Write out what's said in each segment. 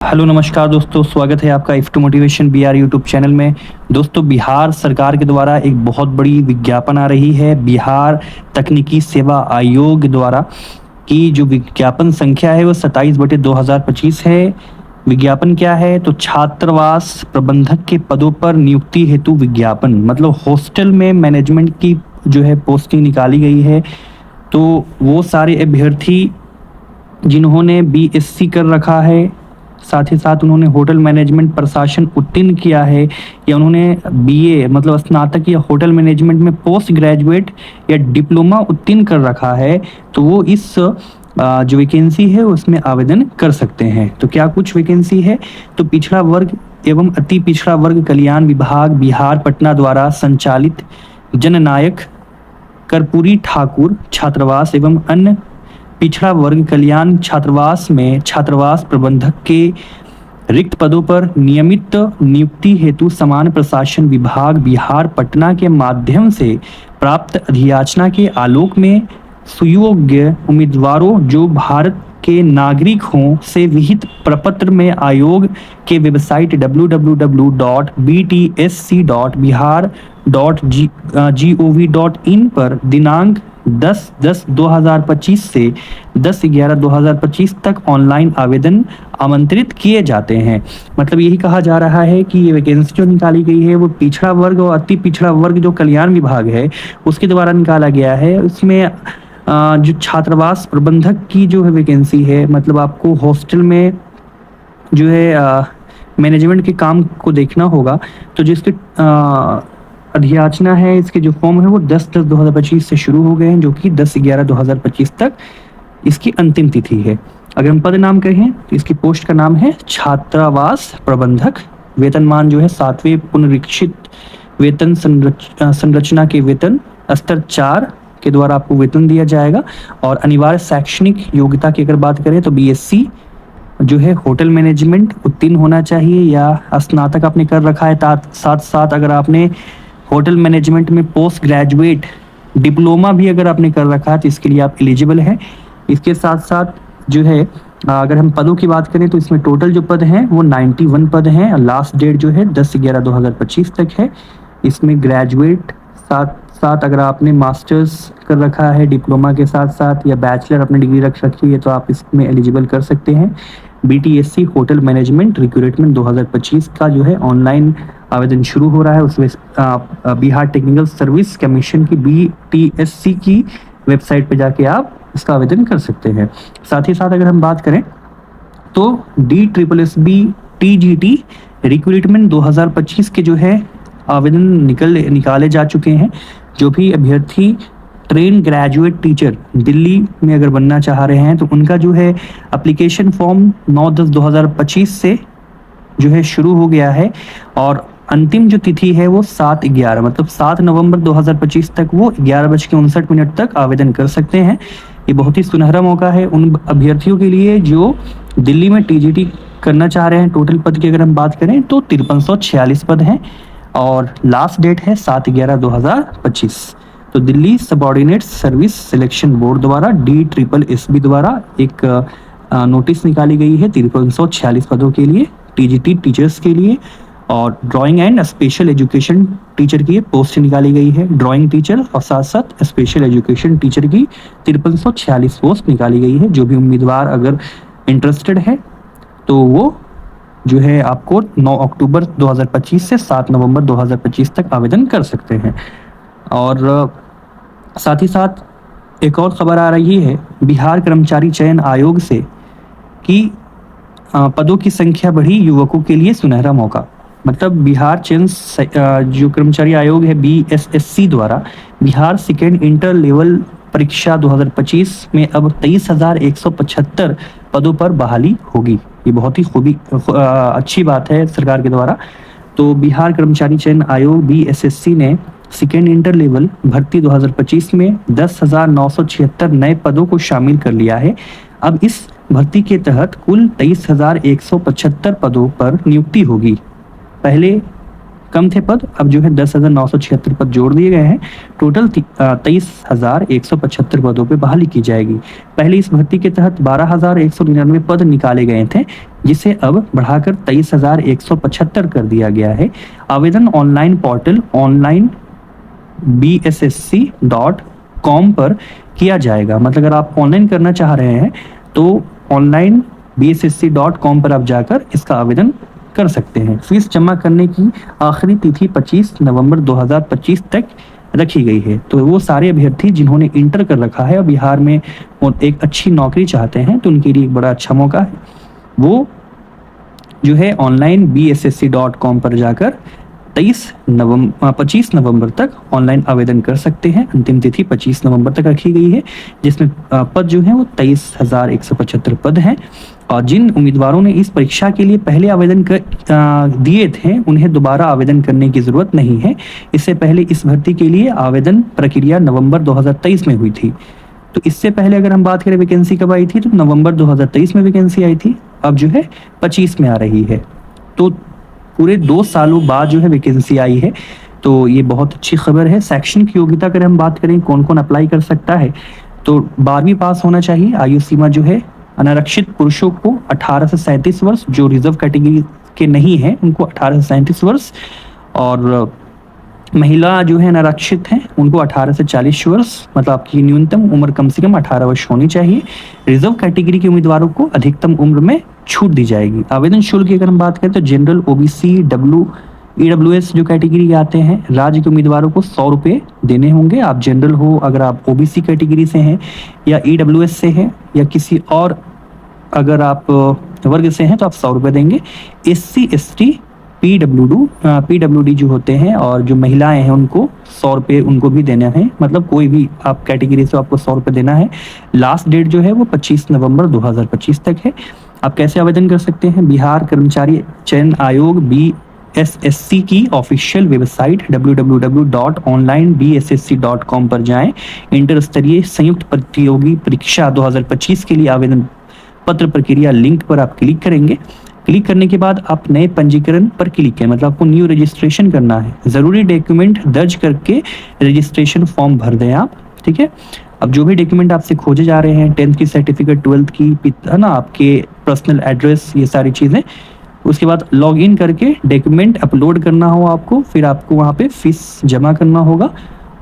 Hello नमस्कार दोस्तों, स्वागत है आपका if two motivation B R YouTube channel में। दोस्तों, बिहार सरकार के द्वारा एक बहुत बड़ी विज्ञापन आ रही है। बिहार तकनीकी सेवा आयोग द्वारा की जो विज्ञापन संख्या है वो 27/2025 है। विज्ञापन क्या है? तो छात्रावास प्रबंधक के पदों पर नियुक्ति हेतु विज्ञापन, मतलब हॉस्टल में मैनेजमेंट की जो है पोस्टिंग निकाली गई है। तो वो सारे अभ्यर्थी जिन्होंने बीएससी कर रखा है, साथ ही साथ उन्होंने होटल मैनेजमेंट प्रशासन उत्तीर्ण किया है, या उन्होंने बीए मतलब स्नातक या होटल मैनेजमेंट में पोस्ट ग्रेजुएट या डिप्लोमा उत्तीर्ण कर रखा है, तो वो इस जो वैकेंसी है उसमें आवेदन कर सकते हैं। तो क्या कुछ वैकेंसी है? तो पिछड़ा वर्ग एवं अति पिछड़ा वर्ग कल्याण विभाग बिहार पटना द्वारा संचालित जननायक कर्पूरी ठाकुर छात्रावास एवं अन्य पिछड़ा वर्ग कल्याण छात्रावास में छात्रावास प्रबंधक के रिक्त पदों पर नियमित नियुक्ति हेतु समान प्रशासन विभाग बिहार पटना के माध्यम से प्राप्त अधियाचना के आलोक में सुयोग्य उम्मीदवारों जो भारत के नागरिक हों से विहित प्रपत्र में आयोग के वेबसाइट www.bts.bihar.gov.in पर दिनांक 10/10/2025 से 10/11/2025 तक ऑनलाइन आवेदन आमंत्रित किए जाते हैं। मतलब यही कहा जा रहा है कि ये वैकेंसी जो निकाली गई है वो पिछड़ा वर्ग और अति पिछड़ा वर्ग जो कल्याण विभाग है उसके द्वारा निकाला गया है। उसमें जो छात्रावास प्रबंधक की जो है वैकेंसी है, मतलब आपको हॉस्टल में जो है मैनेजमेंट के काम को देखना होगा। तो जिसके अधियाचना है, इसके जो फॉर्म है वो 10/10/2025 से शुरू हो गए हैं, जो कि 10/11/2025 तक इसकी अंतिम तिथि है। अगर हम पद नाम कहें तो इसकी पोस्ट का नाम है छात्रावास प्रबंधक। वेतनमान जो है 7वें पुनरीक्षित वेतन संरचना के वेतन स्तर 4 के द्वारा आपको वेतन दिया जाएगा। और अनिवार्य शैक्षणिक योग्यता की अगर बात करें तो बीएससी जो है होटल मैनेजमेंट उत्तीर्ण होना चाहिए, या स्नातक आपने कर रखा है, साथ साथ अगर आपने होटल मैनेजमेंट में पोस्ट ग्रेजुएट डिप्लोमा भी अगर आपने कर रखा है तो इसके लिए आप एलिजिबल हैं। इसके साथ साथ जो है अगर हम पदों की बात करें तो इसमें टोटल जो पद हैं वो 91 पद हैं। लास्ट डेट जो है 10/11/2025 तक है। इसमें ग्रेजुएट साथ साथ अगर आपने मास्टर्स कर रखा है डिप्लोमा के साथ साथ, या बैचलर अपनी डिग्री रख रखी है, तो आप इसमें एलिजिबल कर सकते हैं। बीटीएससी होटल मैनेजमेंट रिक्रूटमेंट 2025 का जो है ऑनलाइन आवेदन शुरू हो रहा है। उसमें बिहार टेक्निकल सर्विस कमीशन की बीटीएससी की वेबसाइट पर जाके आप इसका आवेदन कर सकते हैं। साथ ही साथ अगर हम बात करें तो DSSB TGT रिक्रूटमेंट 2025 के जो है आवेदन निकाले जा चुके हैं। जो भी अभ्यर्थी ट्रेन ग्रेजुएट टीचर दिल्ली में अगर बनना चाह रहे हैं तो उनका जो है एप्लीकेशन फॉर्म 9/10/2025 से जो है शुरू हो गया है, और अंतिम जो तिथि है वो 7/11 मतलब 7 नवंबर 2025 तक वो 11:59 तक आवेदन कर सकते हैं। ये बहुत ही सुनहरा मौका है उन अभ्यर्थियों के लिए जो दिल्ली में टीजीटी करना चाह रहे हैं। टोटल पद की अगर हम बात करें तो 5346 पद हैं, और लास्ट डेट है 7/11/2025। तो Delhi subordinate service selection board द्वारा DSSB द्वारा एक नोटिस निकाली गई है 5346 पदों के लिए टीजीटी टीचर्स के लिए, और drawing and special education teacher की पोस्ट निकाली गई है। ड्राइंग टीचर और साथ साथ स्पेशल एजुकेशन टीचर की 5346 पोस्ट निकाली गई है। जो भी उम्मीदवार अगर इंटरेस्टेड है तो वो जो है आपको 9 अक्टूबर 2025 से 7 नवंबर 2025 तक आवेदन कर सकते हैं। और साथ ही साथ एक और खबर आ रही है बिहार कर्मचारी चयन आयोग से कि पदों की संख्या बढ़ी, युवकों के लिए सुनहरा मौका। मतलब बिहार चयन जो कर्मचारी आयोग है BSSC द्वारा बिहार सेकेंड इंटर लेवल परीक्षा 2025 में अब 23,175 पदों पर बहाली होगी। ये बहुत ही अच्छी बात है सरकार के द्वारा। तो बिहार कर्मचारी चयन आयोग BSSC ने सेकेंड इंटर लेवल भर्ती 2025 में 10,976 नए पदों को शामिल कर लिया है। अब इस भर्ती के तहत कुल 23,175 पदों पर नियुक्ति होगी। पहले कम थे पद, अब जो है 10,976 पद जोड़ दिए गए हैं। टोटल 23,175 पदों पे बहाली की जाएगी। पहले इस भर्ती के तहत 12,199 पद निकाले गए थे, जिसे अब बढ़ाकर 23,175 कर दिया गया है। आवेदन ऑनलाइन पोर्टल ऑनलाइन bssc.com पर किया जाएगा। मतलब अगर आप ऑनलाइन करना चाह रहे हैं तो ऑनलाइन bssc.com पर आप जाकर इसका आवेदन कर सकते हैं। फीस जमा करने की आखिरी तिथि 25 नवंबर 2025 तक रखी गई है। तो वो सारे अभ्यर्थी जिन्होंने इंटर कर रखा है और बिहार में एक अच्छी नौकरी चाहते हैं तो उनके लिए एक बड़ा अच्छा मौका है। वो जो है ऑनलाइन bssc.com पर जाकर 25 नवंबर तक ऑनलाइन आवेदन कर सकते हैं। अंतिम तिथि 25 नवंबर तक रखी गई है, जिसमें पद जो है वो 23,175 पद हैं। और जिन उम्मीदवारों ने इस परीक्षा के लिए पहले आवेदन दिए थे उन्हें दोबारा आवेदन करने की ज़रूरत नहीं है। इससे पहले इस भर्ती के लिए आवेदन प्रक्रिया नवंबर 2023 में हुई थी। तो इससे पहले अगर हम बात करें वैकेंसी कब आई थी तो नवंबर 2023 में वैकेंसी आई थी, अब जो है 25 में आ रही है। तो पूरे 2 सालों बाद जो है वैकेंसी आई है, तो ये बहुत अच्छी खबर है। शैक्षणिक योग्यता अगर हम बात करें कौन कौन अप्लाई कर सकता है तो 12वीं पास होना चाहिए। आयु सीमा जो है अनारक्षित पुरुषों को 18 से 37 वर्ष, जो रिजर्व कैटेगरी के नहीं है उनको 18 से 37 वर्ष, और महिला जो है अनारक्षित हैं उनको 18 से 40 वर्ष, मतलब आपकी न्यूनतम उम्र कम से कम 18 वर्ष होनी चाहिए। रिजर्व कैटेगरी के उम्मीदवारों को अधिकतम उम्र में छूट दी जाएगी। आवेदन शुल्क की अगर हम बात करें तो जनरल, ओबीसी, ईडब्ल्यूएस जो कैटेगरी के आते हैं राज्य के उम्मीदवारों को 100 रुपये देने होंगे। आप जनरल हो, अगर आप ओबीसी कैटेगरी से हैं या ईडब्ल्यूएस से हैं या किसी और अगर आप वर्ग से हैं तो आप 100 रुपये देंगे। एससी, एसटी, पीडब्ल्यूडी जो होते हैं और जो महिलाएं हैं उनको 100 रुपये उनको भी देना है। मतलब कोई भी आप कैटेगरी से आपको 100 रुपये देना है। लास्ट डेट जो है वो 25 नवंबर 2025 तक है। आप कैसे आवेदन कर सकते हैं? बिहार कर्मचारी चयन आयोग BSSC की ऑफिशियल वेबसाइट www.onlinebssc.com पर जाएं। इंटर स्तरीय संयुक्त प्रतियोगी परीक्षा 2025 के लिए आवेदन पत्र प्रक्रिया लिंक पर आप क्लिक करेंगे। क्लिक करने के बाद आप नए पंजीकरण पर क्लिक करें, मतलब आपको न्यू रजिस्ट्रेशन करना है। ज़रूरी डॉक्यूमेंट दर्ज करके रजिस्ट्रेशन फॉर्म भर दें आप, ठीक है। अब जो भी डॉक्यूमेंट आपसे खोजे जा रहे हैं, 10th की सर्टिफिकेट, 12th की, है ना, आपके पर्सनल एड्रेस, ये सारी चीज़ें, उसके बाद लॉग इन करके डॉक्यूमेंट अपलोड करना हो आपको, फिर आपको वहाँ पे फीस जमा करना होगा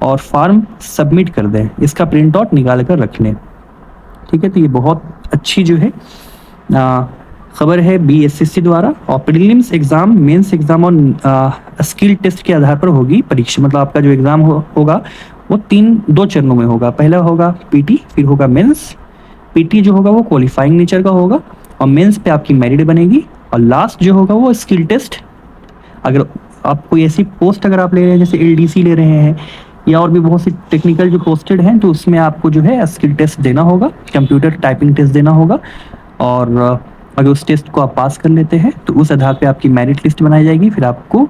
और फॉर्म सबमिट कर दें। इसका प्रिंट आउट निकाल कर रख लें, ठीक है। तो ये बहुत अच्छी जो है खबर है BSSC द्वारा। और प्रीलिम्स एग्ज़ाम, मेंस एग्ज़ाम और स्किल टेस्ट के आधार पर होगी परीक्षा। मतलब आपका जो एग्ज़ाम होगा वो 2 चरणों में होगा। पहला होगा PT, फिर होगा मेंस। PT जो होगा वो क्वालिफाइंग नेचर का होगा और मेंस पे आपकी मेरिट बनेगी, और लास्ट जो होगा वो स्किल टेस्ट। अगर आप कोई ऐसी पोस्ट अगर आप ले रहे हैं जैसे LDC ले रहे हैं या और भी बहुत सी टेक्निकल जो पोस्टेड हैं तो उसमें आपको जो है स्किल टेस्ट देना होगा, कंप्यूटर टाइपिंग टेस्ट देना होगा। और अगर उस टेस्ट को आप पास कर लेते हैं तो उस आधार पे आपकी मेरिट लिस्ट बनाई जाएगी, फिर आपको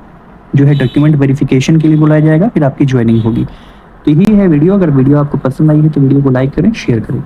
जो है डॉक्यूमेंट वेरिफिकेशन के लिए बुलाया जाएगा, फिर आपकी ज्वाइनिंग होगी। तो यही है वीडियो। अगर वीडियो आपको पसंद आई है तो वीडियो को लाइक करें, शेयर करें।